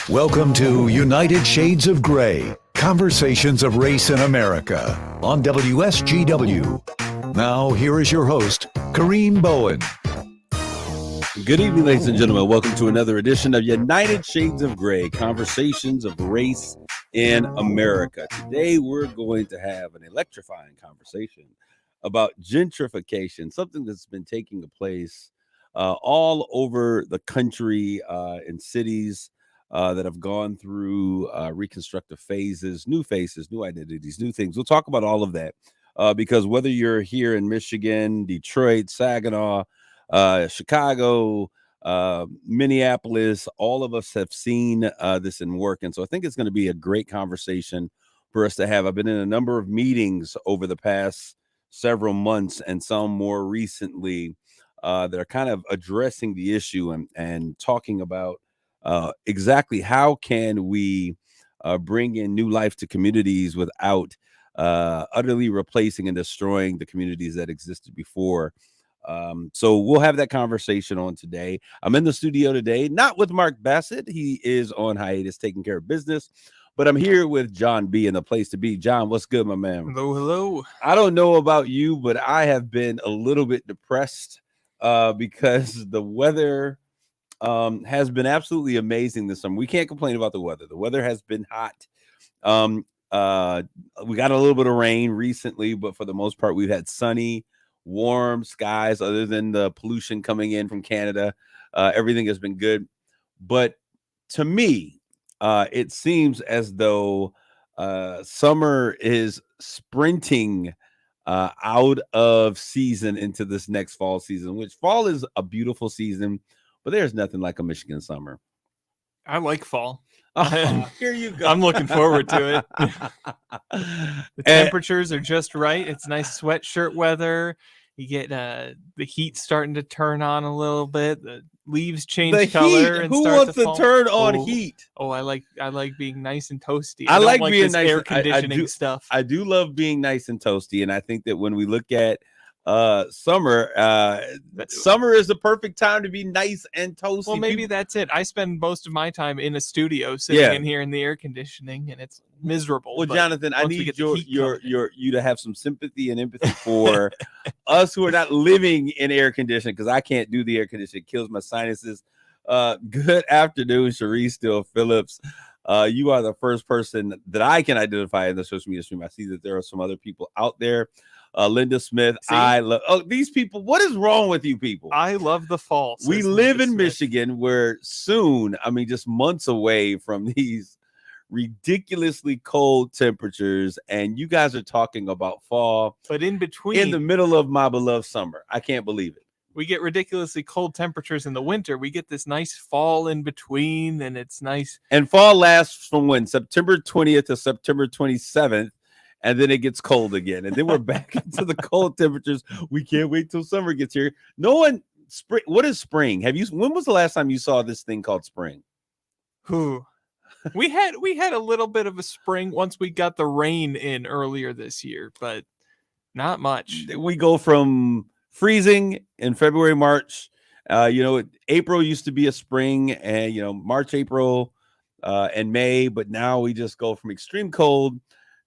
Welcome to United Shades of Gray, Conversations of Race in America on WSGW. Now, here is your host, Kareem Bowen. Good evening, ladies and gentlemen. Welcome to another edition of United Shades of Gray, Conversations of Race in America. Today, we're going to have an electrifying conversation about gentrification, something that's been taking place all over the country in cities that have gone through reconstructive phases, new faces, new identities, new things. We'll talk about all of that because whether you're here in Michigan, Detroit, Saginaw, Chicago, Minneapolis, all of us have seen this in work. And so I think it's going to be a great conversation for us to have. I've been in a number of meetings over the past several months and some more recently that are kind of addressing the issue and talking about exactly how can we bring in new life to communities without utterly replacing and destroying the communities that existed before. So we'll have that conversation on today. I'm in the studio today, not with Mark Bassett. He is on hiatus taking care of business, but I'm here with John B. in the place to be. John, what's good, my man? Hello. I don't know about you, but I have been a little bit depressed because the weather has been absolutely amazing this summer. We can't complain about the weather. The weather has been hot. We got a little bit of rain recently, but for the most part, we've had sunny, warm skies other than the pollution coming in from Canada. Everything has been good. But to me, it seems as though summer is sprinting out of season into this next fall season, which fall is a beautiful season, but there's nothing like a Michigan summer. I like fall. Here you go. I'm looking forward to it. The temperatures are just right. It's nice sweatshirt weather. You get the heat starting to turn on a little bit. The leaves change color. And who start wants to to turn on heat? Oh, I like being nice and toasty. I don't like being this nice. air conditioning stuff. I do love being nice and toasty, and I think that when we look at summer is the perfect time to be nice and toasty. Well, maybe that's it. I spend most of my time in a studio sitting in here in the air conditioning, and it's miserable. Well, Jonathan, I need you to have some sympathy and empathy for us who are not living in air conditioning, because I can't do the air conditioning. It kills my sinuses. Good afternoon, Sharice Steele Phillips. You are the first person that I can identify in the social media stream. I see that there are some other people out there. Linda Smith. See? I love these people. What is wrong with you people? I love the fall. We live in Michigan, where soon, just months away from these ridiculously cold temperatures, and you guys are talking about fall. But in between, in the middle of my beloved summer, I can't believe it. We get ridiculously cold temperatures in the winter. We get this nice fall in between, and it's nice. And fall lasts from when? September 20th to September 27th. And then it gets cold again. And then we're back into the cold temperatures. We can't wait till summer gets here. Spring. What is spring? When was the last time you saw this thing called spring? We had a little bit of a spring once we got the rain in earlier this year, but not much. We go from freezing in February, March. April used to be a spring, and March, April, and May, but now we just go from extreme cold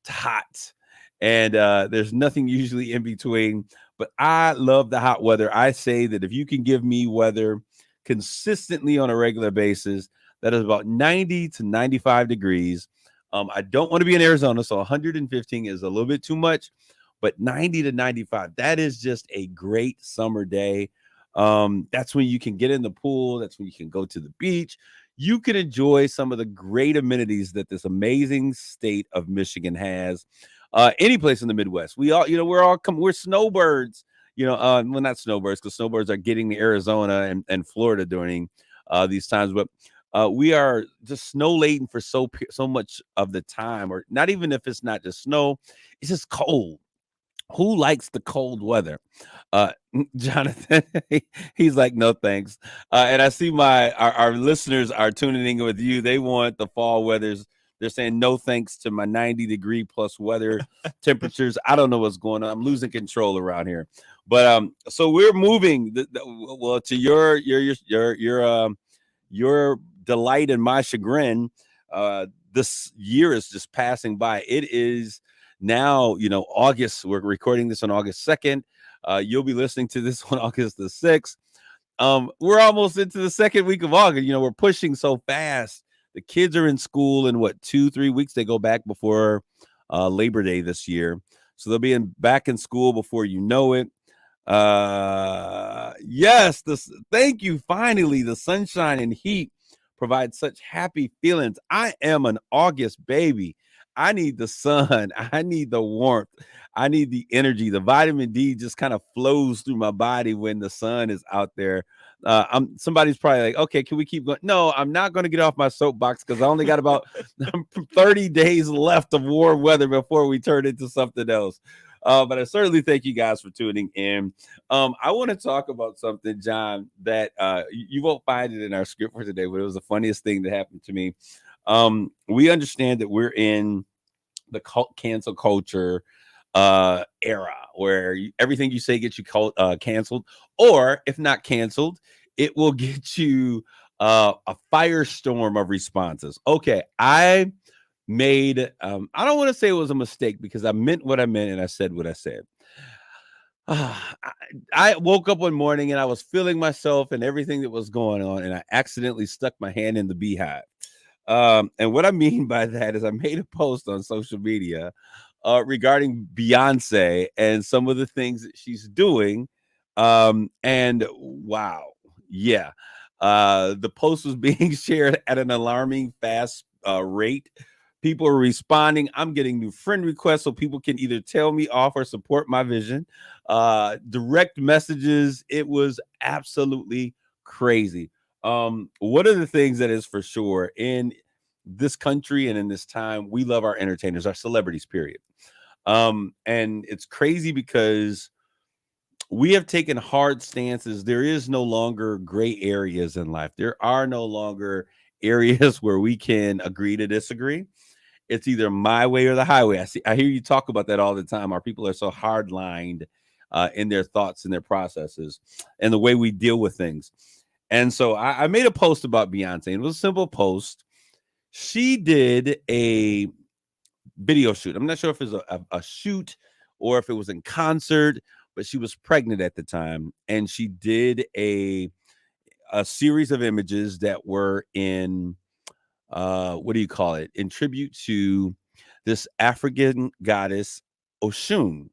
to hot, and there's nothing usually in between. But I love the hot weather. I say that if you can give me weather consistently on a regular basis that is about 90 to 95 degrees, I don't want to be in Arizona, so 115 is a little bit too much, but 90 to 95, that is just a great summer day. That's when you can get in the pool. That's when you can go to the beach. You can enjoy some of the great amenities that this amazing state of Michigan has. Any place in the Midwest, we're snowbirds. Well, not snowbirds, because snowbirds are getting to Arizona and Florida during these times, but we are just snow laden for so much of the time, or not even if it's not just snow, it's just cold. Who likes the cold weather? Jonathan, he's like, no, thanks. And I see our listeners are tuning in with you. They want the fall weathers. They're saying no thanks to my 90-degree plus weather temperatures. I don't know what's going on. I'm losing control around here. But so we're moving well to your delight and my chagrin. This year is just passing by. It is now, August. We're recording this on August 2nd. You'll be listening to this on August the 6th. We're almost into the second week of August. We're pushing so fast. The kids are in school in 2-3 weeks. They go back before Labor Day this year. So they'll be back in school before you know it. Yes, thank you. Finally, the sunshine and heat provide such happy feelings. I am an August baby. I need the sun. I need the warmth. I need the energy. The vitamin D just kind of flows through my body when the sun is out there. Somebody's probably like, okay, can we keep going? No, I'm not going to get off my soapbox because I only got about 30 days left of warm weather before we turn into something else. But I certainly thank you guys for tuning in. I want to talk about something, John, that you won't find it in our script for today, but it was the funniest thing that happened to me. We understand that we're in the cancel culture era where everything you say gets you canceled, or if not canceled, it will get you a firestorm of responses. Okay, I made I don't want to say it was a mistake because I meant what I meant and I said what I said. I woke up one morning and I was feeling myself and everything that was going on, and I accidentally stuck my hand in the beehive. And what I mean by that is I made a post on social media regarding Beyonce and some of the things that she's doing. And wow, yeah. The post was being shared at an alarming fast rate. People are responding. I'm getting new friend requests so people can either tell me off or support my vision. Direct messages. It was absolutely crazy. One of the things that is for sure in this country and in this time, we love our entertainers, our celebrities, period. And it's crazy because we have taken hard stances. There is no longer gray areas in life. There are no longer areas where we can agree to disagree. It's either my way or the highway. I hear you talk about that all the time. Our people are so hard-lined in their thoughts and their processes and the way we deal with things. And so I made a post about Beyonce. It was a simple post. She did a video shoot. I'm not sure if it was a shoot or if it was in concert, but she was pregnant at the time. And she did a series of images that were in what do you call it? In tribute to this African goddess Oshun,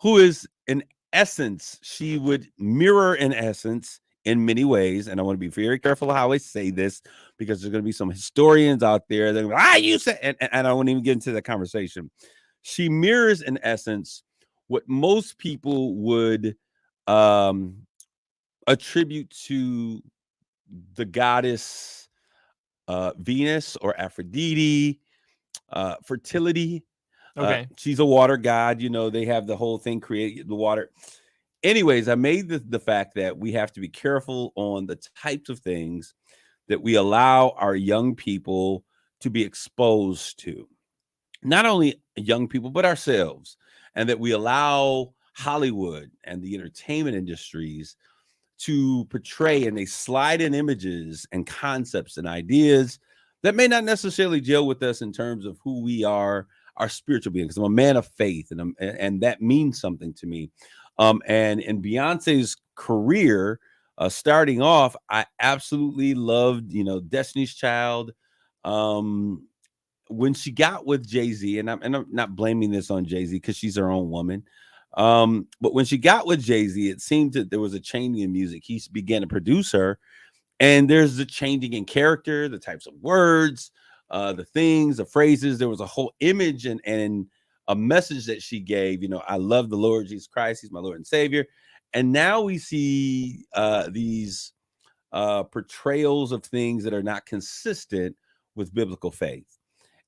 who is in essence, she would mirror in essence in many ways. And I want to be very careful how I say this because there's going to be some historians out there that are you said, and I won't even get into the conversation. She mirrors in essence what most people would attribute to the goddess Venus or Aphrodite, fertility. Okay. She's a water god. They have the whole thing create the water. Anyways, I made the fact that we have to be careful on the types of things that we allow our young people to be exposed to. Not only young people, but ourselves. And that we allow Hollywood and the entertainment industries to portray, and they slide in images and concepts and ideas that may not necessarily gel with us in terms of who we are, our spiritual being. Because I'm a man of faith, and that means something to me. And in Beyonce's career, starting off, I absolutely loved, Destiny's Child. When she got with Jay-Z, and I'm not blaming this on Jay-Z because she's her own woman. But when she got with Jay-Z, it seemed that there was a changing in music. He began to produce her, and there's the changing in character, the types of words, the things, the phrases. There was a whole image and a message that she gave. I love the Lord Jesus Christ. He's my Lord and Savior. And now we see these portrayals of things that are not consistent with biblical faith.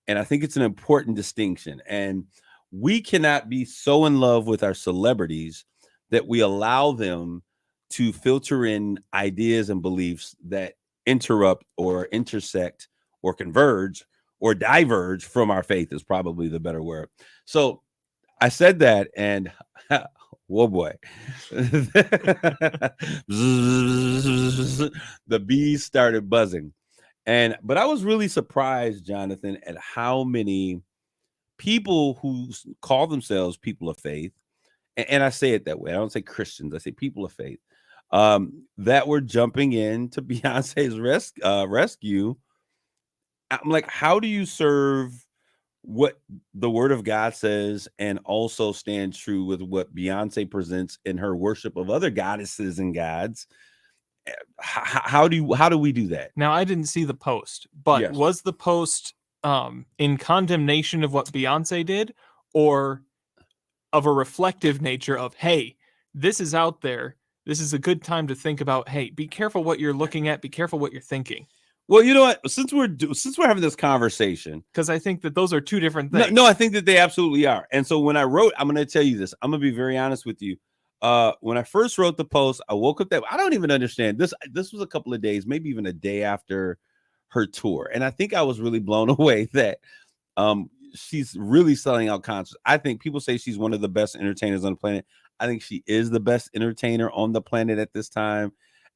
And I think it's an important distinction. And we cannot be so in love with our celebrities that we allow them to filter in ideas and beliefs that interrupt or intersect or converge or diverge from our faith is probably the better word. So I said that, and Whoa, boy. The bees started buzzing. But I was really surprised, Jonathan, at how many people who call themselves people of faith, and I say it that way. I don't say Christians. I say people of faith, that were jumping in to Beyonce's rescue. I'm like, how do you serve what the word of God says and also stand true with what Beyonce presents in her worship of other goddesses and gods? How do we do that? Now, I didn't see the post, but Yes. was the post in condemnation of what Beyonce did, or of a reflective nature of, hey, this is out there. This is a good time to think about, hey, be careful what you're looking at. Be careful what you're thinking. Well, you know what? Since we're having this conversation, because I think that those are two different things. No, I think that they absolutely are. And so when I wrote, I'm going to tell you this. I'm going to be very honest with you. When I first wrote the post, I woke up that I don't even understand this. This was a couple of days, maybe even a day after her tour, and I think I was really blown away that she's really selling out concerts. I think people say she's one of the best entertainers on the planet. I think she is the best entertainer on the planet at this time.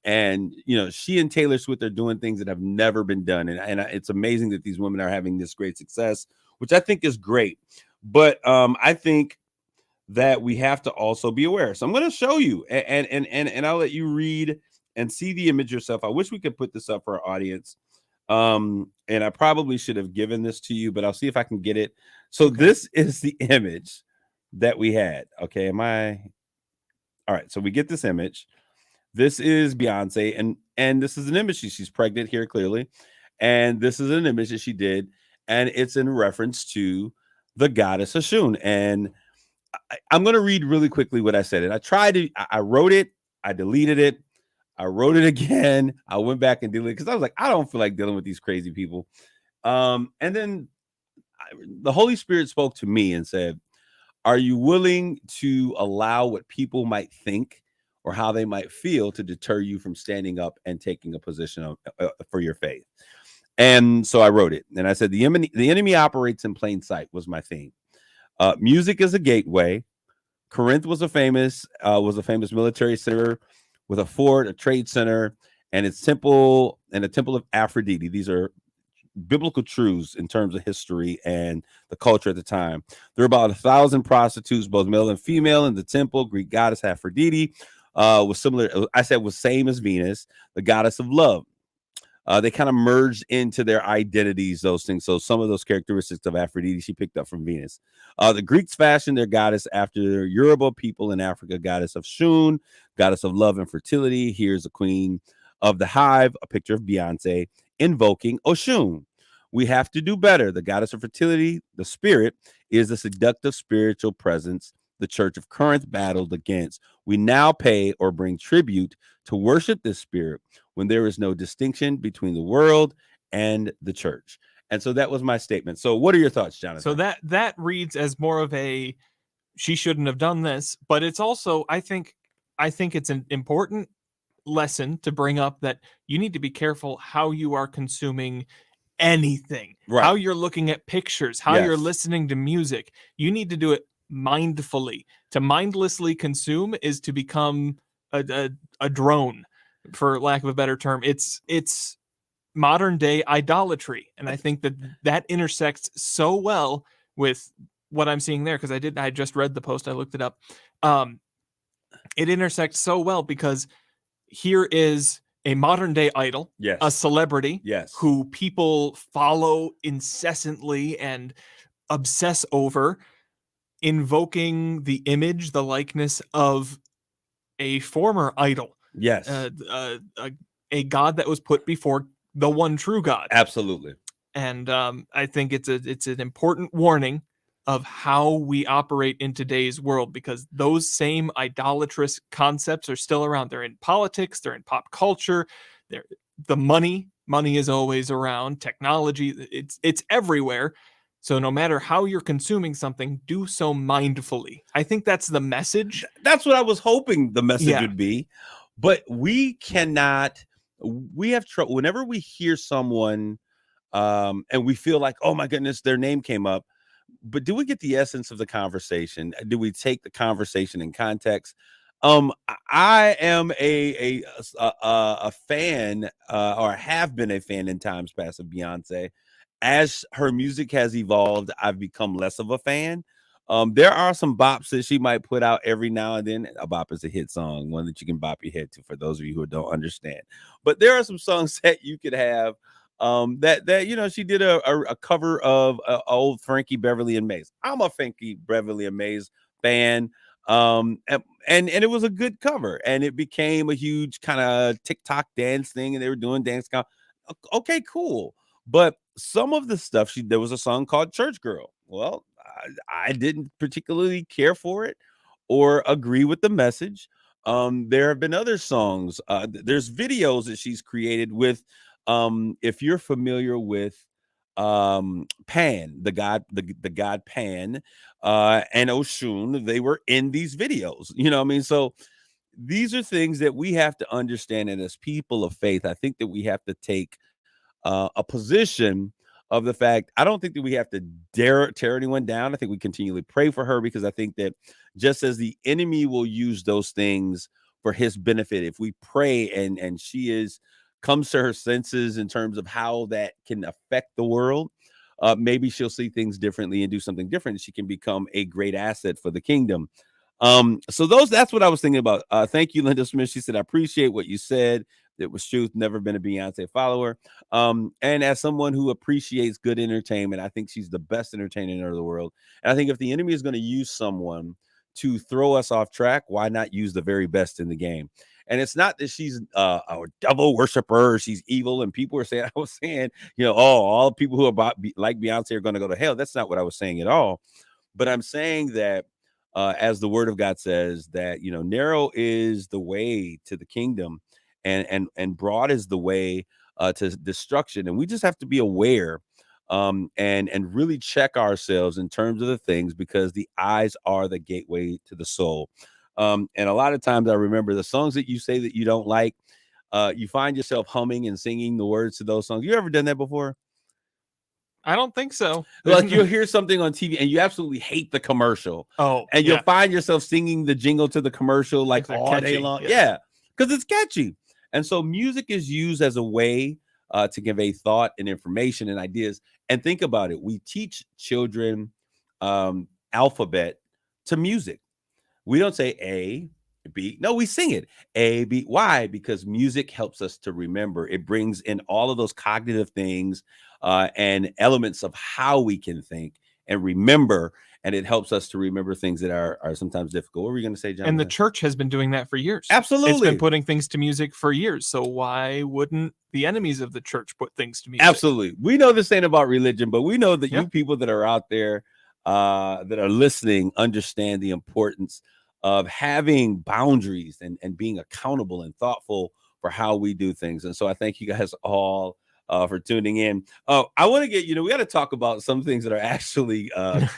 And, you know, she and Taylor Swift are doing things that have never been done. And it's amazing that these women are having this great success, which I think is great. But I think that we have to also be aware. So I'm going to show you, and I'll let you read and see the image yourself. I wish we could put this up for our audience. And I probably should have given this to you, but I'll see if I can get it. So This is the image that we had. Okay. All right. So we get this image. This is Beyonce, and this is an image. She's pregnant here, clearly. And this is an image that she did, and it's in reference to the goddess Oshun. And I'm going to read really quickly what I said. And I wrote it, I deleted it, I wrote it again, I went back and deleted it because I was like, I don't feel like dealing with these crazy people. And then the Holy Spirit spoke to me and said, are you willing to allow what people might think or how they might feel to deter you from standing up and taking a position for your faith? And so I wrote it, and I said, the enemy operates in plain sight was my theme. Music is a gateway. Corinth was a famous military center with a fort, a trade center, and its temple, and a temple of Aphrodite. These are biblical truths in terms of history and the culture at the time. There were about 1,000 prostitutes, both male and female, in the temple. Greek goddess Aphrodite was similar. I said was same as Venus, the goddess of love. They kind of merged into their identities, those things. So some of those characteristics of Aphrodite she picked up from Venus. The Greeks fashioned their goddess after their Yoruba people in Africa, goddess of Shun, goddess of love and fertility. Here's a queen of the hive, a picture of Beyonce invoking Oshun. We have to do better. The goddess of fertility, the spirit, is a seductive spiritual presence the Church of Corinth battled against. We now pay or bring tribute to worship this spirit when there is no distinction between the world and the church. And so that was my statement. So what are your thoughts, Jonathan? So that reads as more of a, she shouldn't have done this, but it's also, I think it's an important lesson to bring up that you need to be careful how you are consuming anything, right, how you're looking at pictures, how you're listening to music. You need to do it mindfully. To mindlessly consume is to become a drone, for lack of a better term. It's modern day idolatry, and I think that intersects so well with what I'm seeing there, because I just read the post, I looked it up. It intersects so well because here is a modern day idol, yes, a celebrity, yes, who people follow incessantly and obsess over, invoking the image, the likeness of a former idol. Yes. A god that was put before the one true God. Absolutely. And I think it's an important warning of how we operate in today's world, because those same idolatrous concepts are still around. They're in politics, they're in pop culture, the money is always around, technology, it's everywhere. So no matter how you're consuming something, do so mindfully. I think that's the message. That's what I was hoping the message would be. But we have trouble whenever we hear someone and we feel like, oh my goodness, their name came up. but do we get the essence of the conversation? Do we take the conversation in context? I am a fan, or have been a fan in times past of Beyonce. As her music has evolved, I've become less of a fan. There are some bops that she might put out every now and then. A bop is a hit song, one that you can bop your head to, for those of you who don't understand. But there are some songs that you could have, that she did a cover of old Frankie Beverly and Maze. I'm a Frankie Beverly and Maze fan. And it was a good cover, and it became a huge kind of TikTok dance thing, and they were doing dance. Okay, cool. But some of the stuff, there was a song called Church Girl. Well, I didn't particularly care for it or agree with the message. There have been other songs. There's videos that she's created with, if you're familiar with Pan, the god Pan, and Oshun, they were in these videos. You know what I mean? So these are things that we have to understand, and as people of faith, I think that we have to take a position of the fact. I don't think that we have to tear anyone down. I think we continually pray for her, because I think that just as the enemy will use those things for his benefit, if we pray and she comes to her senses in terms of how that can affect the world, maybe she'll see things differently and do something different. She can become a great asset for the kingdom. So that's what I was thinking about. Thank you, Linda Smith. She said, I appreciate what you said. It was truth. Never been a Beyonce follower. And as someone who appreciates good entertainment, I think she's the best entertainer in the world. And I think if the enemy is going to use someone to throw us off track, why not use the very best in the game? And it's not that she's a devil worshiper, or she's evil. And people are saying, I was saying, all people who are like Beyonce are going to go to hell. That's not what I was saying at all. But I'm saying that, as the word of God says, that, narrow is the way to the kingdom, and broad is the way to destruction. And we just have to be aware, and really check ourselves in terms of the things, because the eyes are the gateway to the soul. And a lot of times I remember the songs that you say that you don't like, you find yourself humming and singing the words to those songs. You ever done that before? I don't think so. Like, you'll hear something on TV and you absolutely hate the commercial. Oh, and you'll find yourself singing the jingle to the commercial like all day long. Yeah, because it's catchy. And so music is used as a way to convey thought and information and ideas. And think about it. We teach children alphabet to music. We don't say A, B. No, we sing it. A, B. Why? Because music helps us to remember. It brings in all of those cognitive things and elements of how we can think and remember. And it helps us to remember things that are sometimes difficult. What were you going to say, John? And the church has been doing that for years. Absolutely. It's been putting things to music for years. So why wouldn't the enemies of the church put things to music? Absolutely. We know this ain't about religion, but we know that you people that are out there that are listening understand the importance of having boundaries and being accountable and thoughtful for how we do things. And so I thank you guys all for tuning in. Oh, I want to get, we got to talk about some things that are actually on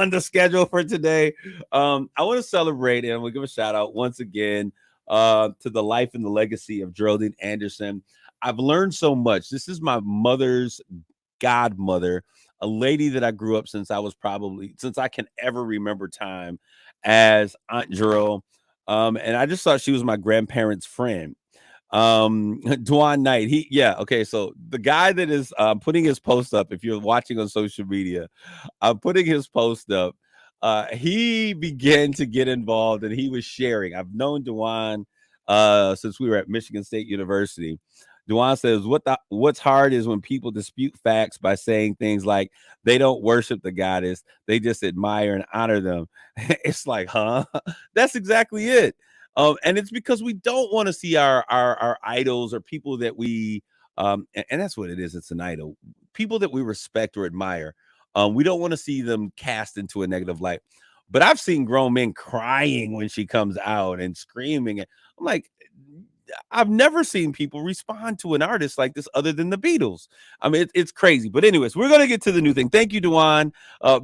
the schedule for today. I want to celebrate, and I'm going to give a shout out once again to the life and the legacy of Geraldine Anderson. I've learned so much. This is my mother's godmother, a lady that I grew up since I can ever remember time as Aunt Gerald. And I just thought she was my grandparents' friend. Dwan Knight, so the guy that is putting his post up, if you're watching on social media, I'm putting his post up. He began to get involved, and he was sharing. I've known Dwan since we were at Michigan State University. Dwan says, what's hard is when people dispute facts by saying things like they don't worship the goddess, they just admire and honor them. It's like, huh? That's exactly it. And it's because we don't want to see our idols or people that we and that's what it is. It's an idol. People that we respect or admire. We don't want to see them cast into a negative light. But I've seen grown men crying when she comes out and screaming. I'm like, I've never seen people respond to an artist like this other than the Beatles. I mean, it's crazy. But anyways, we're going to get to the new thing. Thank you, Dewan,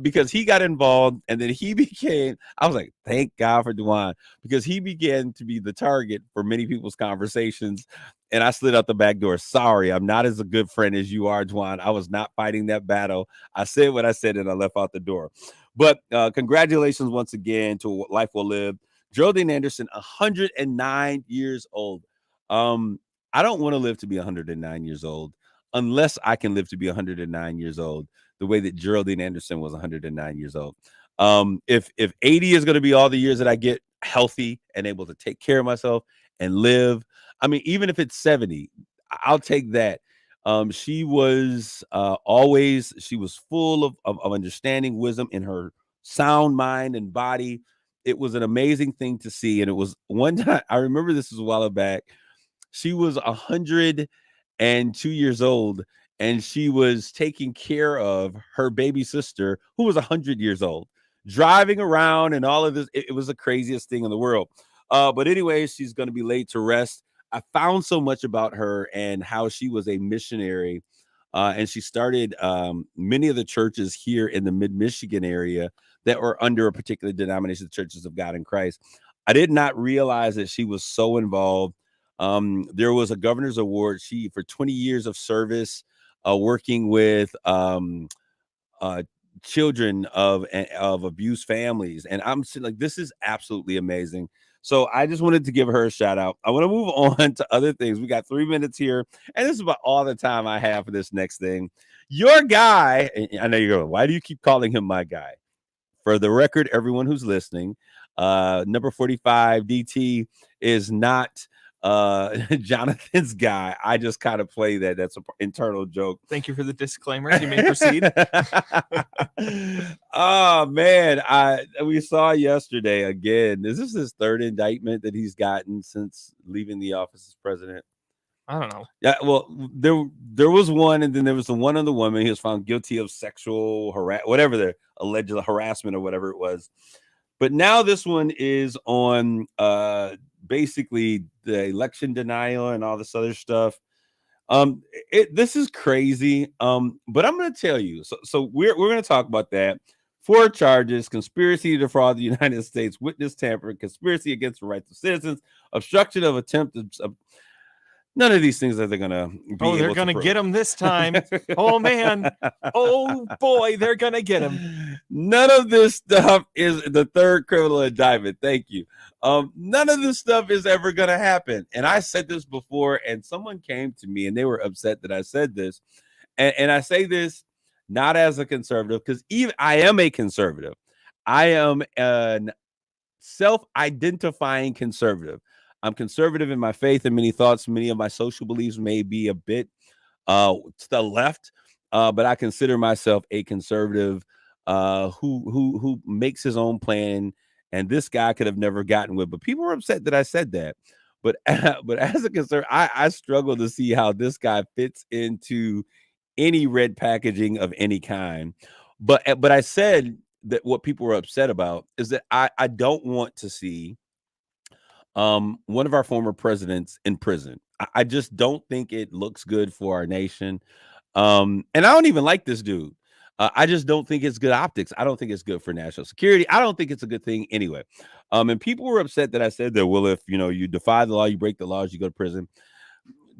because he got involved, and then he became, I was like, thank God for Dewan, because he began to be the target for many people's conversations. And I slid out the back door. Sorry, I'm not as a good friend as you are, Dewan. I was not fighting that battle. I said what I said, and I left out the door. But congratulations once again to Life Will Live. Geraldine Anderson, 109 years old. I don't want to live to be 109 years old unless I can live to be 109 years old the way that Geraldine Anderson was 109 years old. If 80 is going to be all the years that I get healthy and able to take care of myself and live, I mean, even if it's 70, I'll take that. She was she was full of understanding, wisdom in her sound mind and body. It was an amazing thing to see. And it was one time, I remember this was a while back. She was 102 years old, and she was taking care of her baby sister, who was 100 years old, driving around and all of this. It was the craziest thing in the world. But anyway, she's going to be laid to rest. I found so much about her and how she was a missionary. And she started many of the churches here in the mid-Michigan area that were under a particular denomination, the Churches of God in Christ. I did not realize that she was so involved. There was a governor's award. She, for 20 years of service, working with children of abused families. And I'm like, this is absolutely amazing. So I just wanted to give her a shout out. I want to move on to other things. We got 3 minutes here, and this is about all the time I have for this next thing. Your guy, I know you're going, why do you keep calling him my guy? For the record, everyone who's listening, number 45 DT is not Jonathan's guy. I just kind of play that. That's an internal joke. Thank you for the disclaimer. You may proceed. Oh man, we saw yesterday again. Is this his third indictment that he's gotten since leaving the office as president? I don't know. Yeah, well, there was one, and then there was the one on the woman. He was found guilty of sexual whatever the alleged harassment or whatever it was. But now this one is on basically the election denial and all this other stuff. This is crazy. But I'm going to tell you. So we're going to talk about that. 4 charges: conspiracy to defraud the United States, witness tampering, conspiracy against the rights of citizens, obstruction of attempt of. None of these things that they're gonna be. Oh, they're gonna get him this time. Oh man. Oh boy, they're gonna get him. None of this stuff is the third criminal indictment. Thank you. None of this stuff is ever gonna happen. And I said this before, and someone came to me and they were upset that I said this. And I say this not as a conservative, because even I am a conservative. I am an self-identifying conservative. I'm conservative in my faith and many thoughts. Many of my social beliefs may be a bit to the left, but I consider myself a conservative who makes his own plan. And this guy could have never gotten with. But people were upset that I said that. But as a conservative, I struggle to see how this guy fits into any red packaging of any kind. But I said that what people were upset about is that I don't want to see one of our former presidents in prison. I just don't think it looks good for our nation. And I don't even like this dude. I just don't think it's good optics. I don't think it's good for national security. I don't think it's a good thing anyway. And people were upset that I said that, well, if you defy the law, you break the laws, you go to prison.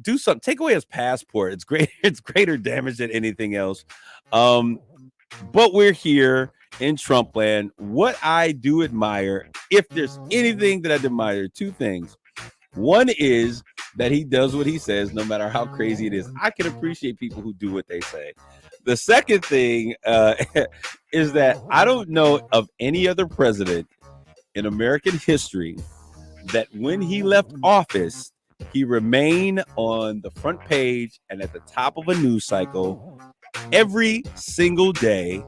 Do something. Take away his passport. It's great. It's greater damage than anything else. But we're here in Trump land. What I do admire, if there's anything that I admire, 2 things. One is that he does what he says, no matter how crazy it is. I can appreciate people who do what they say. The second thing is that I don't know of any other president in American history that when he left office, he remained on the front page and at the top of a news cycle every single day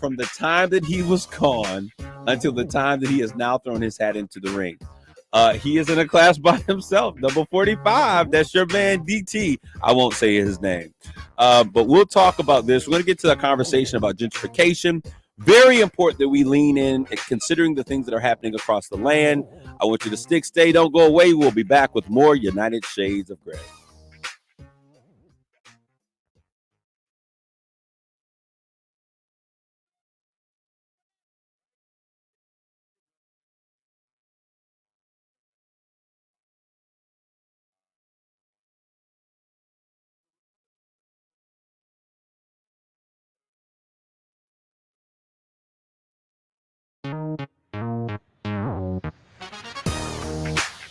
from the time that he was gone until the time that he has now thrown his hat into the ring. He is in a class by himself. Number 45, that's your man DT. I won't say his name. But we'll talk about this. We're going to get to the conversation about gentrification. Very important that we lean in, considering the things that are happening across the land. I want you to stay, don't go away. We'll be back with more United Shades of Gray.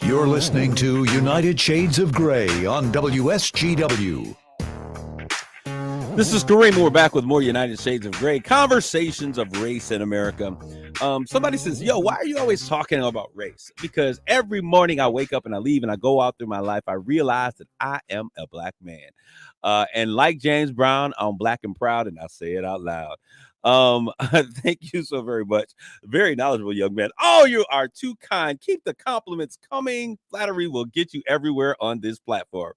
You're listening to United Shades of Gray on WSGW. This is Kareem. We're back with more United Shades of Gray, conversations of race in America. Somebody says, yo, why are you always talking about race? Because every morning I wake up and I leave and I go out through my life, I realize that I am a black man. And like James Brown, I'm black and proud, and I say it out loud. Thank you so very much. Very knowledgeable young man. Oh, you are too kind. Keep the compliments coming. Flattery will get you everywhere on this platform.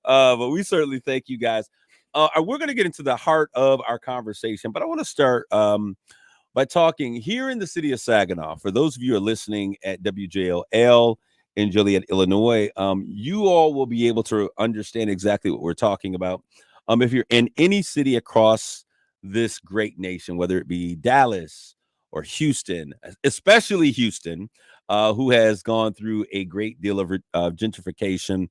But we certainly thank you guys. We're going to get into the heart of our conversation, but I want to start by talking here in the city of Saginaw. For those of you who are listening at WJLL in Joliet, Illinois, you all will be able to understand exactly what we're talking about. If you're in any city across this great nation, whether it be Dallas or Houston, especially Houston, who has gone through a great deal of gentrification,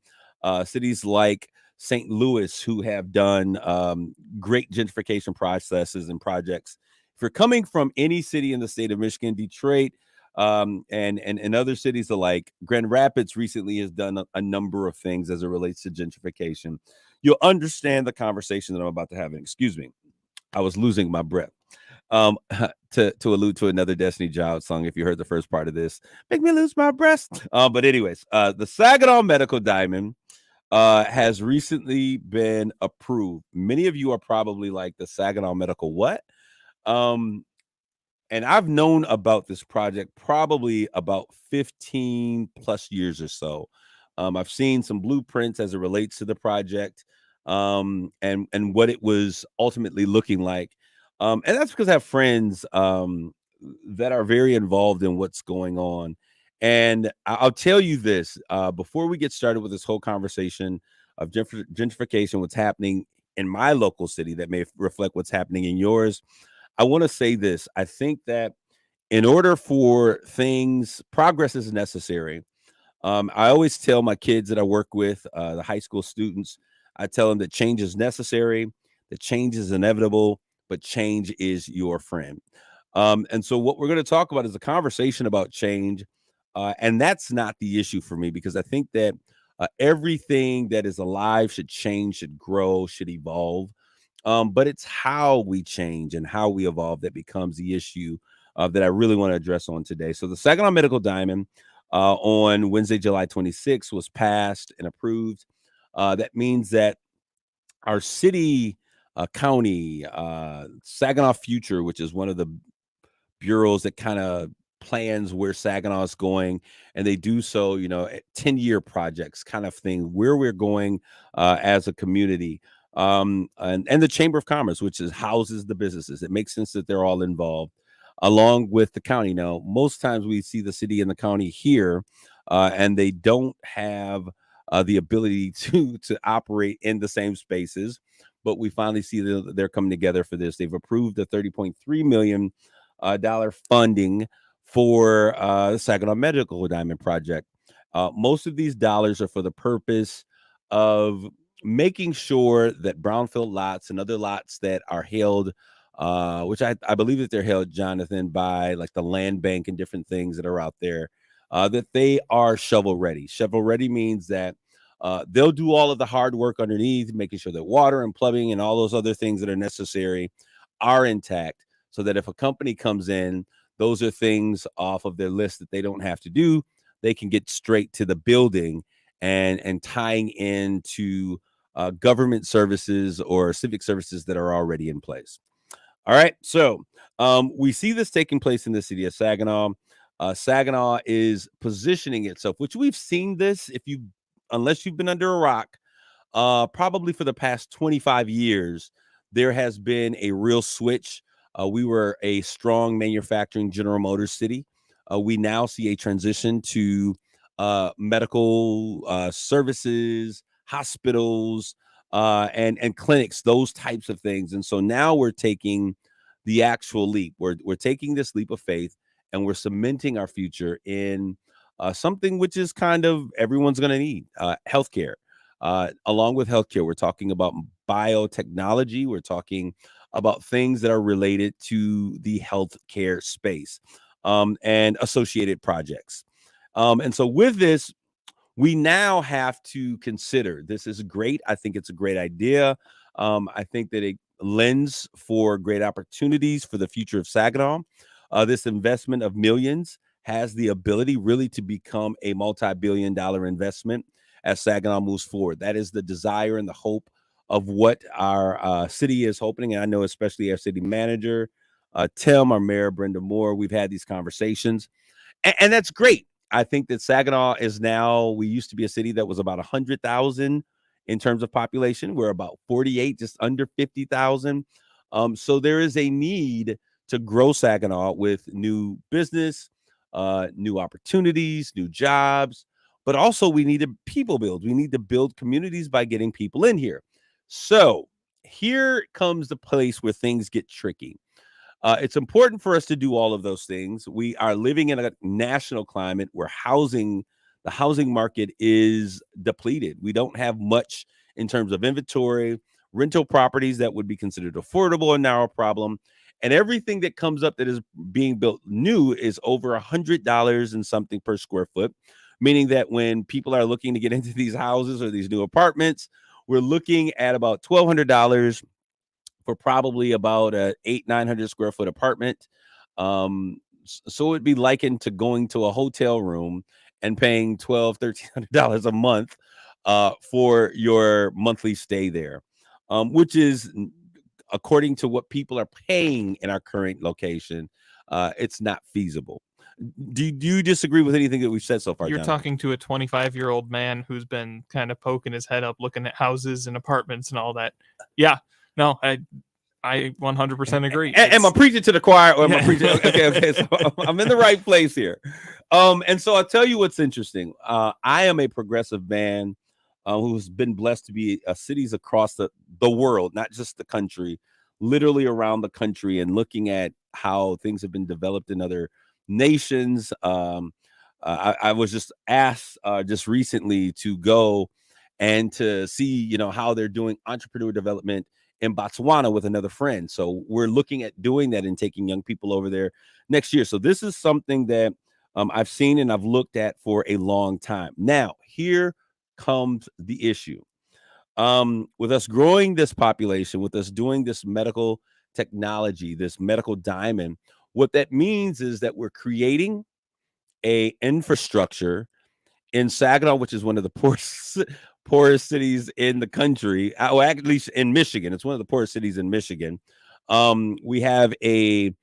cities like St. Louis, who have done great gentrification processes and projects. If you're coming from any city in the state of Michigan, Detroit, and other cities alike, Grand Rapids recently has done a number of things as it relates to gentrification. You'll understand the conversation that I'm about to have. And excuse me, I was losing my breath. To allude to another Destiny Child song, if you heard the first part of this, make me lose my breath. But anyways, the Saginaw Medical Diamond has recently been approved. Many of you are probably like, the Saginaw Medical what? And I've known about this project probably about 15 plus years or so. I've seen some blueprints as it relates to the project, and what it was ultimately looking like. And that's because I have friends that are very involved in what's going on. And I'll tell you this, before we get started with this whole conversation of gentrification, what's happening in my local city that may reflect what's happening in yours, I want to say this. I think that in order for things, progress is necessary. I always tell my kids that I work with, the high school students, I tell them that change is necessary, that change is inevitable, but change is your friend. And so what we're going to talk about is a conversation about change. And that's not the issue for me, because I think that everything that is alive should change, should grow, should evolve. But it's how we change and how we evolve that becomes the issue that I really want to address on today. So the Saginaw Medical Diamond on Wednesday, July 26th was passed and approved. That means that our city, county, Saginaw Future, which is one of the bureaus that kind of plans where Saginaw is going, and they do so, 10-year projects kind of thing, where we're going as a community. And the Chamber of Commerce, which houses the businesses. It makes sense that they're all involved, along with the county. Now, most times we see the city and the county here, and they don't have the ability to operate in the same spaces. But we finally see that they're coming together for this. They've approved the $30.3 million dollar funding for the Saginaw Medical Diamond Project. Most of these dollars are for the purpose of making sure that brownfield lots and other lots that are held, which I believe that they're held, Jonathan, by like the land bank and different things that are out there, that they are shovel ready. Shovel ready means that they'll do all of the hard work underneath, making sure that water and plumbing and all those other things that are necessary are intact, so that if a company comes in, those are things off of their list that they don't have to do. They can get straight to the building and tying into government services or civic services that are already in place. All right. So we see this taking place in the city of Saginaw. Saginaw is positioning itself, which we've seen this, unless you've been under a rock, probably for the past 25 years, there has been a real switch We were a strong manufacturing General Motors city. We now see a transition to medical services, hospitals, and clinics, those types of things. And so now we're taking the actual leap. We're taking this leap of faith, and we're cementing our future in something which is kind of everyone's going to need, healthcare. Along with healthcare, we're talking about biotechnology. We're talking about things that are related to the healthcare space and associated projects. And so with this, we now have to consider, this is great. I think it's a great idea. I think that it lends for great opportunities for the future of Saginaw. This investment of millions has the ability really to become a multi-billion-dollar investment as Saginaw moves forward. That is the desire and the hope of what our city is hoping. And I know especially our city manager, Tim, our mayor, Brenda Moore, we've had these conversations. And that's great. I think that Saginaw is now, we used to be a city that was about 100,000 in terms of population. We're about 48, just under 50,000. So there is a need to grow Saginaw with new business, new opportunities, new jobs, but also we need to people build. We need to build communities by getting people in here. So here comes the place where things get tricky. It's important for us to do all of those things. We are living in a national climate where the housing market is depleted. We don't have much in terms of inventory. Rental properties that would be considered affordable are now a problem. And everything that comes up that is being built new is over $100 and something per square foot, meaning that when people are looking to get into these houses or these new apartments, we're looking at about $1,200 for probably about a 900 square foot apartment. So it'd be likened to going to a hotel room and paying $1,200-$1,300 a month for your monthly stay there, which is, according to what people are paying in our current location, it's not feasible. Do you disagree with anything that we've said so far? You're Jonathan? talking to a 25-year-old man who's been kind of poking his head up, looking at houses and apartments and all that. Yeah, no, I 100% agree. Am I preaching to the choir, or am I preaching? Okay. So I'm in the right place here. And so I'll tell you what's interesting. I am a progressive man who's been blessed to be cities across the world, not just the country, literally around the country, and looking at how things have been developed in other nations. I was just asked just recently to go and to see, how they're doing entrepreneur development in Botswana with another friend. So we're looking at doing that and taking young people over there next year. So this is something that I've seen and I've looked at for a long time. Now, here comes the issue. With us growing this population, with us doing this medical technology, this medical diamond, what that means is that we're creating a infrastructure in Saginaw, which is one of the poorest cities in the country, or at least in Michigan. It's one of the poorest cities in Michigan. We have a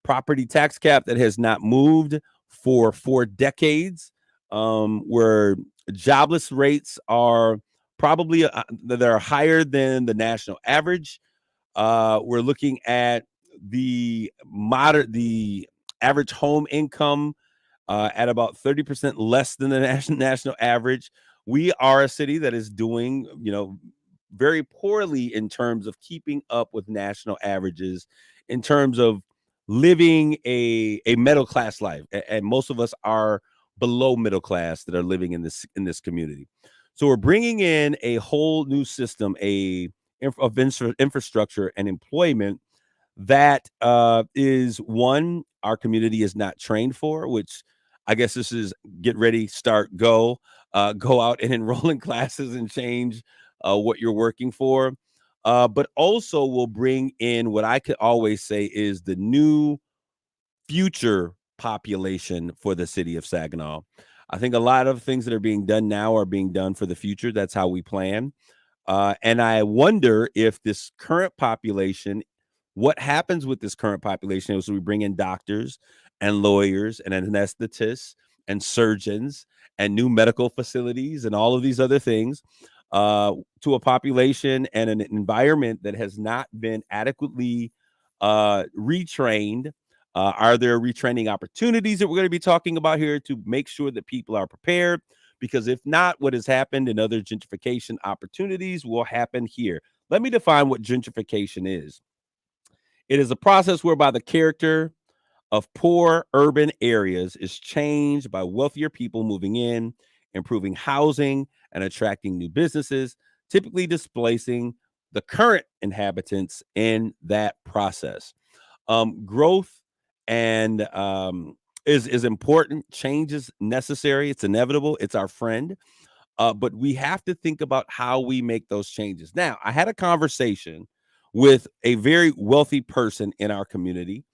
property tax cap that has not moved for 4 decades, where jobless rates are probably they're higher than the national average. We're looking at the average home income at about 30% less than the national average. We are a city that is doing, very poorly in terms of keeping up with national averages, in terms of living a middle class life. And most of us are below middle class that are living in this community. So we're bringing in a whole new system, of infrastructure and employment that is one our community is not trained for, which I guess this is get ready, start, go out and enroll in classes and change what you're working for. But also will bring in what I could always say is the new future population for the city of Saginaw. I think a lot of things that are being done now are being done for the future. That's how we plan. And I wonder if this current population, what happens with this current population is we bring in doctors and lawyers and anesthetists and surgeons and new medical facilities and all of these other things to a population and an environment that has not been adequately retrained? Are there retraining opportunities that we're going to be talking about here to make sure that people are prepared? Because if not, what has happened in other gentrification opportunities will happen here. Let me define what gentrification is. It is a process whereby the character of poor urban areas is changed by wealthier people moving in, improving housing, and attracting new businesses, typically displacing the current inhabitants in that process. Growth and is important. Change is necessary. It's inevitable. It's our friend. But we have to think about how we make those changes. Now, I had a conversation with a very wealthy person in our community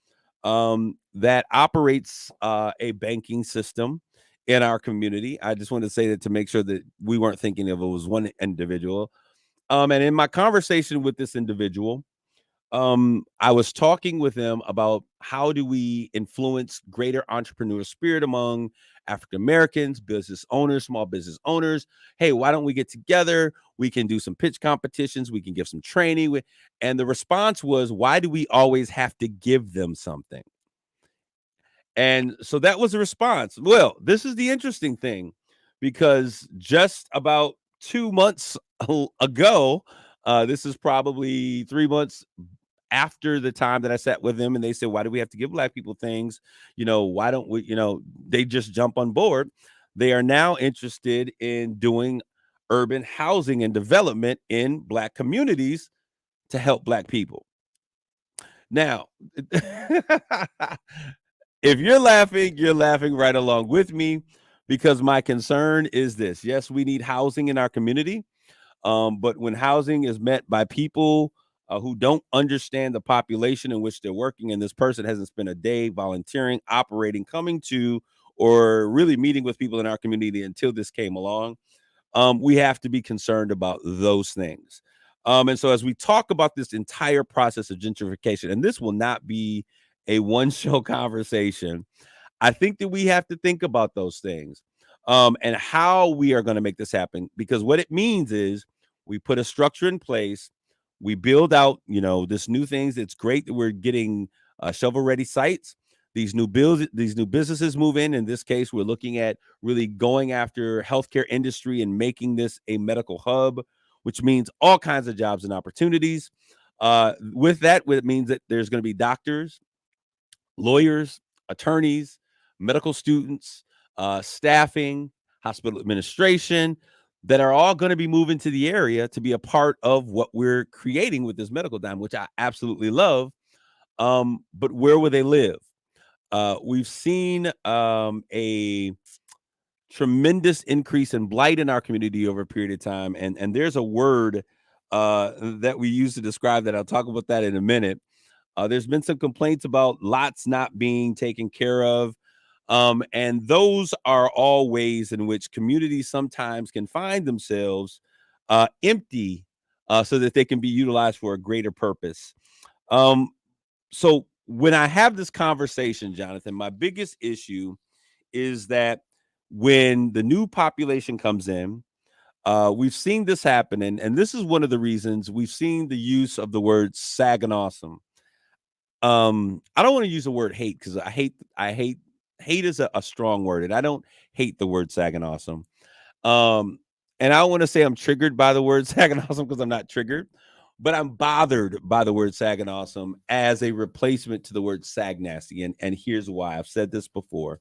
that operates a banking system in our community. I just wanted to say that to make sure that we weren't thinking of it was one individual. And in my conversation with this individual, I was talking with them about how do we influence greater entrepreneur spirit among African Americans, business owners, small business owners. Hey, why don't we get together? We can do some pitch competitions. We can give some training. And the response was, why do we always have to give them something? And so that was the response. Well, this is the interesting thing, because just about 2 months ago, this is probably 3 months after the time that I sat with them and they said, why do we have to give Black people things? Why don't we, they just jump on board. They are now interested in doing urban housing and development in Black communities to help Black people. Now, if you're laughing right along with me, because my concern is this. Yes, we need housing in our community. But when housing is met by people who don't understand the population in which they're working, and this person hasn't spent a day volunteering, operating, coming to, or really meeting with people in our community until this came along, we have to be concerned about those things. And so as we talk about this entire process of gentrification, and this will not be a one-show conversation, I think that we have to think about those things and how we are going to make this happen. Because what it means is we put a structure in place, we build out, this new things. It's great that we're getting shovel-ready sites. These new businesses move in. In this case, we're looking at really going after healthcare industry and making this a medical hub, which means all kinds of jobs and opportunities. With that, it means that there's going to be doctors, lawyers, attorneys, medical students, staffing, hospital administration, that are all going to be moving to the area to be a part of what we're creating with this medical dime, which I absolutely love. But where will they live? We've seen a tremendous increase in blight in our community over a period of time. And there's a word that we use to describe that. I'll talk about that in a minute. There's been some complaints about lots not being taken care of. And those are all ways in which communities sometimes can find themselves empty so that they can be utilized for a greater purpose. So when I have this conversation, Jonathan, my biggest issue is that when the new population comes in, we've seen this happen. And this is one of the reasons we've seen the use of the word Saganawesome. I don't want to use the word hate, because hate is a strong word, and I don't hate the word Saganawesome. And I don't want to say I'm triggered by the word Saganawesome, because I'm not triggered, but I'm bothered by the word Saganawesome as a replacement to the word Sagnasty. And here's why. I've said this before.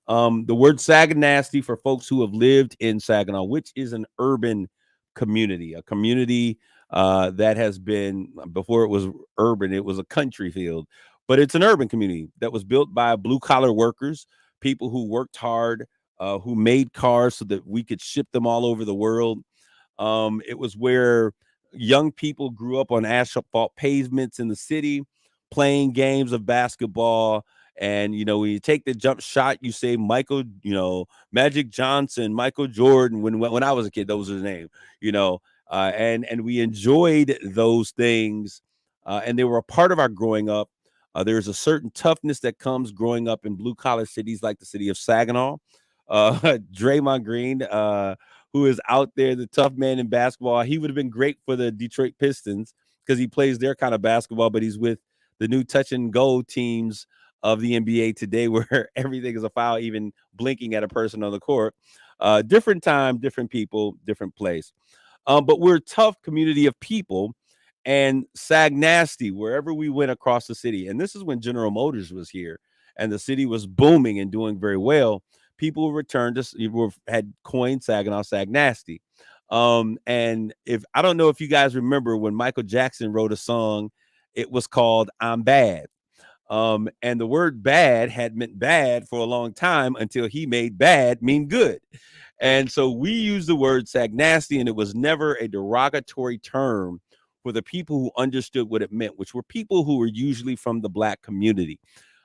The word Sagnasty, for folks who have lived in Saginaw, which is an urban community, a community that has been, before it was urban, it was a country field, but it's an urban community that was built by blue collar workers, people who worked hard, who made cars so that we could ship them all over the world. It was where young people grew up on asphalt pavements in the city, playing games of basketball. And, when you take the jump shot, you say Michael, Magic Johnson, Michael Jordan. When I was a kid, those were his name, and we enjoyed those things. And they were a part of our growing up. There's a certain toughness that comes growing up in blue collar cities like the city of Saginaw. Draymond Green, who is out there, the tough man in basketball. He would have been great for the Detroit Pistons because he plays their kind of basketball, but he's with the new touch and go teams of the NBA today, where everything is a foul, even blinking at a person on the court. Different time, different people, different place. But we're a tough community of people, and Sag Nasty wherever we went across the city. And this is when General Motors was here and the city was booming and doing very well. People returned to had coined Saginaw Sag Nasty. And if I don't know if you guys remember when Michael Jackson wrote a song, it was called "I'm Bad." And the word bad had meant bad for a long time until he made bad mean good. And so we use the word Sag Nasty, and it was never a derogatory term for the people who understood what it meant, which were people who were usually from the Black community.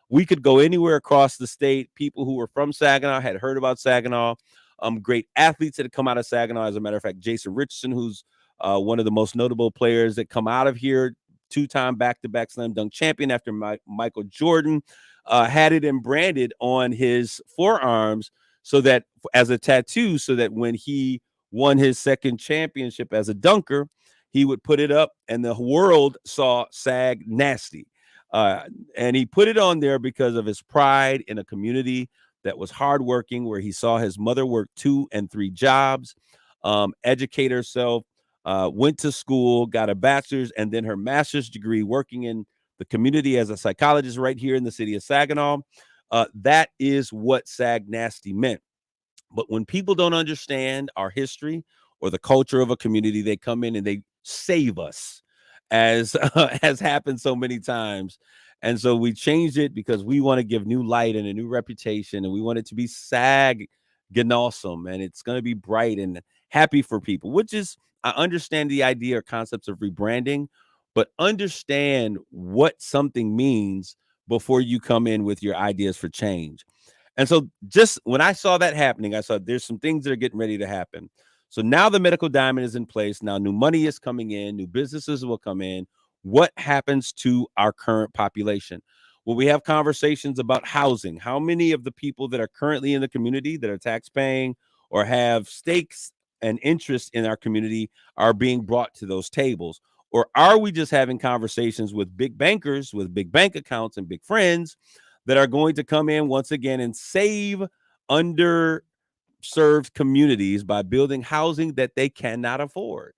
We could go anywhere across the state. People who were from Saginaw had heard about Saginaw. Great athletes that had come out of Saginaw. As a matter of fact, Jason Richardson, who's one of the most notable players that come out of here, two-time back-to-back slam dunk champion after Michael Jordan, had it branded on his forearms so that as a tattoo, so that when he won his second championship as a dunker, he would put it up and the world saw Sag Nasty. And he put it on there because of his pride in a community that was hardworking, where he saw his mother work 2 and 3 jobs, educate herself, went to school, got a bachelor's and then her master's degree working in the community as a psychologist right here in the city of Saginaw. That is what Sag Nasty meant. But when people don't understand our history or the culture of a community, they come in and they save us, as has happened so many times. And so we changed it because we want to give new light and a new reputation, and we want it to be Sag-Gnosum, and it's going to be bright and happy for people, which is, I understand the idea or concepts of rebranding, but understand what something means before you come in with your ideas for change. And so just when I saw that happening, I saw there's some things that are getting ready to happen. So now the medical diamond is in place. Now new money is coming in, new businesses will come in. What happens to our current population? Well, we have conversations about housing. How many of the people that are currently in the community that are tax paying or have stakes and interest in our community are being brought to those tables? Or are we just having conversations with big bankers with big bank accounts and big friends that are going to come in once again and save underserved communities by building housing that they cannot afford?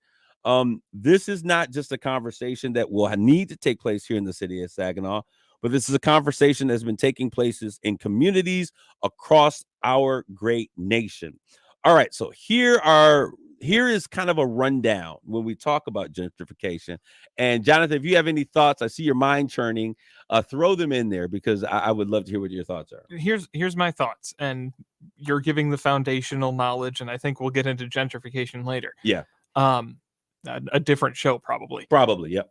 This is not just a conversation that will need to take place here in the city of Saginaw, but this is a conversation that's been taking places in communities across our great nation. All right, so here is kind of a rundown when we talk about gentrification. And Jonathan, if you have any thoughts, I see your mind churning, throw them in there, because I would love to hear what your thoughts are. Here's my thoughts, and you're giving the foundational knowledge, and I think we'll get into gentrification later. Yeah. A different show, probably. Yep.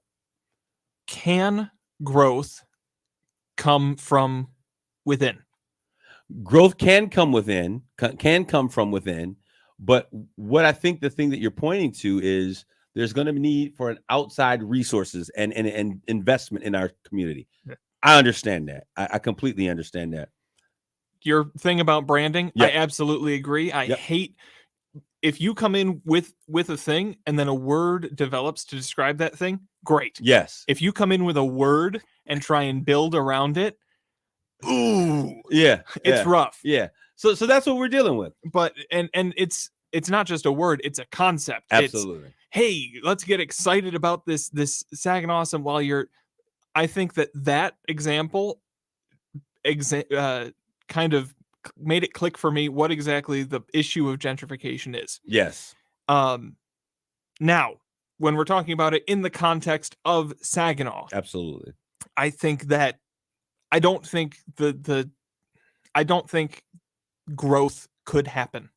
Can growth come from within? Growth can come from within, but what I think the thing that you're pointing to is there's going to be need for an outside resources and investment in our community. Yeah. I understand that. I completely understand that. Your thing about branding, yep. I absolutely agree. I hate if you come in with a thing and then a word develops to describe that thing. Great. Yes. If you come in with a word and try and build around it, ooh, it's rough. Yeah. So that's what we're dealing with. But and it's not just a word, it's a concept. Absolutely. It's, hey, let's get excited about this Saginaw Awesome while you're. I think that example kind of made it click for me what exactly the issue of gentrification is. Yes. Now, when we're talking about it in the context of Saginaw, absolutely. I think that I don't think growth could happen.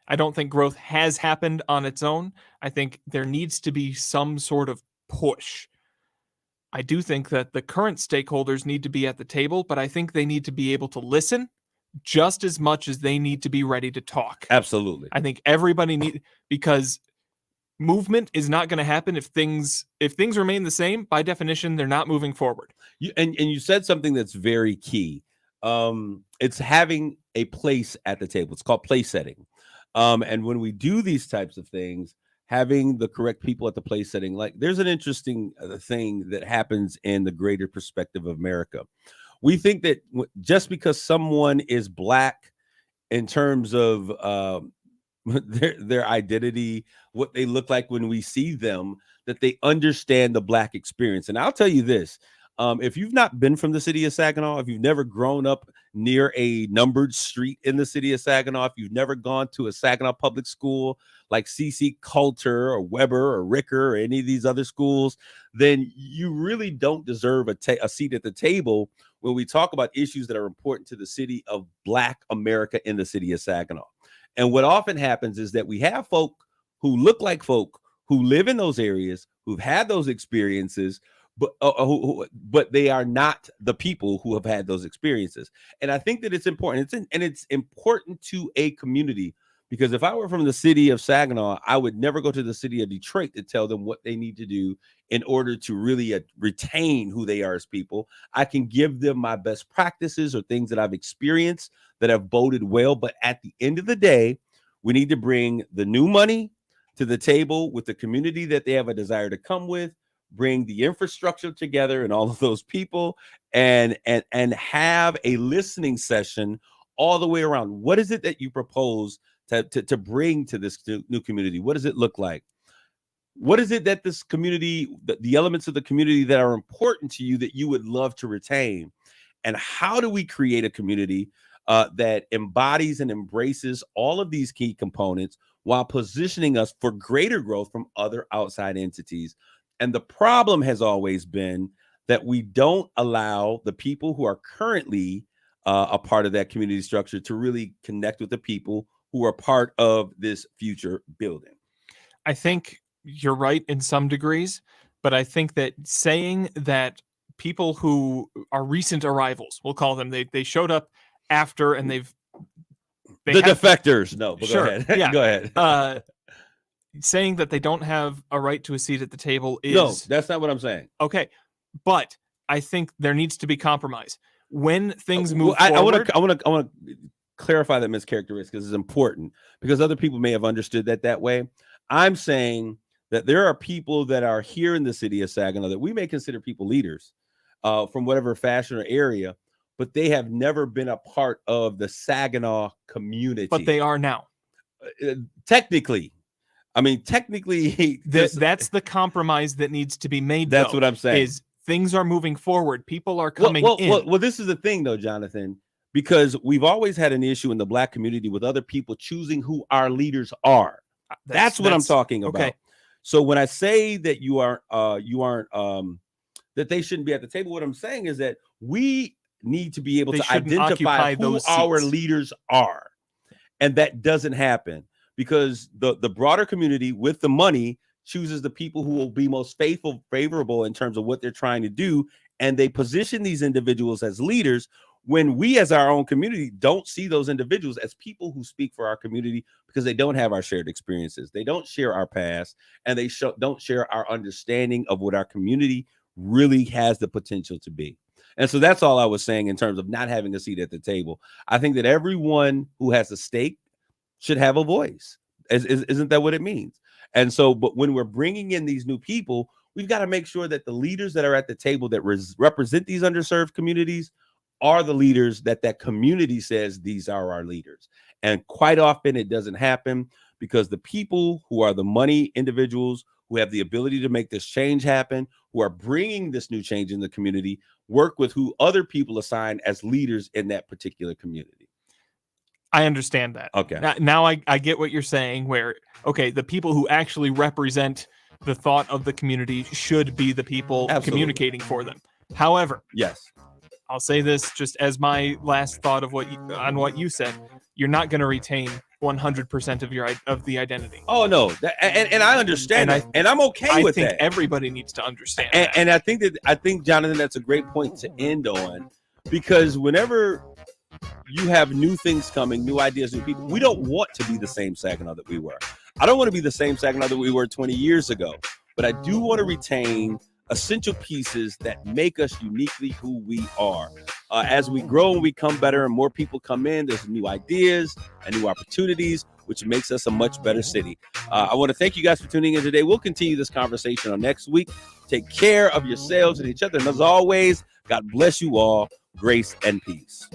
I don't think growth has happened on its own. I think there needs to be some sort of push. I do think that the current stakeholders need to be at the table, but I think they need to be able to listen just as much as they need to be ready to talk. Absolutely. I think everybody because movement is not going to happen if things remain the same. By definition, they're not moving forward. You said something that's very key. It's having a place at the table. It's called place setting. And when we do these types of things, having the correct people at the place setting. Like, there's an interesting thing that happens in the greater perspective of America. We think that just because someone is Black in terms of their identity, what they look like when we see them, that they understand the Black experience. And I'll tell you this, if you've not been from the city of Saginaw, if you've never grown up near a numbered street in the city of Saginaw, if you've never gone to a Saginaw public school like C.C. Coulter or Weber or Ricker or any of these other schools, then you really don't deserve a seat at the table when we talk about issues that are important to the city of Black America in the city of Saginaw. And what often happens is that we have folk who look like folk who live in those areas, who've had those experiences, but they are not the people who have had those experiences. And I think that it's important. It's important to a community, because if I were from the city of Saginaw, I would never go to the city of Detroit to tell them what they need to do in order to really retain who they are as people. I can give them my best practices or things that I've experienced that have boded well. But at the end of the day, we need to bring the new money to the table with the community that they have a desire to come with, bring the infrastructure together and all of those people, and have a listening session all the way around. What is it that you propose to bring to this new community? What does it look like? What is it that this community, the elements of the community that are important to you that you would love to retain? And how do we create a community that embodies and embraces all of these key components while positioning us for greater growth from other outside entities? And the problem has always been that we don't allow the people who are currently a part of that community structure to really connect with the people who are part of this future building. I think you're right in some degrees, but I think that saying that people who are recent arrivals, we'll call them, they showed up after and they defectors. No, but sure, go ahead. Yeah. Go ahead. Saying that they don't have a right to a seat at the table is... No, that's not what I'm saying. Okay, but I think there needs to be compromise. When things move forward... I want to clarify that mischaracteristic, because it's important, because other people may have understood that way. I'm saying that there are people that are here in the city of Saginaw that we may consider people leaders from whatever fashion or area, but they have never been a part of the Saginaw community. But they are now. Technically. I mean, technically, that's the compromise that needs to be made. That's what I'm saying. Is things are moving forward. People are coming in. Well, this is the thing, though, Jonathan, because we've always had an issue in the Black community with other people choosing who our leaders are. That's what I'm talking about. Okay. So when I say that you aren't that they shouldn't be at the table, what I'm saying is that we need to be able to identify who our leaders are, and that doesn't happen. Because the broader community with the money chooses the people who will be most favorable in terms of what they're trying to do. And they position these individuals as leaders when we as our own community don't see those individuals as people who speak for our community, because they don't have our shared experiences. They don't share our past, and they don't share our understanding of what our community really has the potential to be. And so that's all I was saying in terms of not having a seat at the table. I think that everyone who has a stake should have a voice. Isn't that what it means? And so, but when we're bringing in these new people, we've got to make sure that the leaders that are at the table that represent these underserved communities are the leaders that community says these are our leaders. And quite often it doesn't happen, because the people who are the money individuals who have the ability to make this change happen, who are bringing this new change in the community, work with who other people assign as leaders in that particular community. I understand that. Okay. Now I get what you're saying, where, okay, the people who actually represent the thought of the community should be the people communicating for them. However, yes, I'll say this just as my last thought of what you said. You're not going to retain 100% of the identity. Oh no, and I understand that, and I'm okay with that. I think everybody needs to understand that. And I think Jonathan, that's a great point to end on, because whenever you have new things coming, new ideas, new people, we don't want to be the same Saginaw that we were. I don't want to be the same Saginaw that we were 20 years ago, but I do want to retain essential pieces that make us uniquely who we are. As we grow and we come better and more people come in, there's new ideas and new opportunities. which makes us a much better city. I want to thank you guys for tuning in today. We'll continue this conversation on next week. Take care of yourselves and each other. And as always, God bless you all. Grace and peace.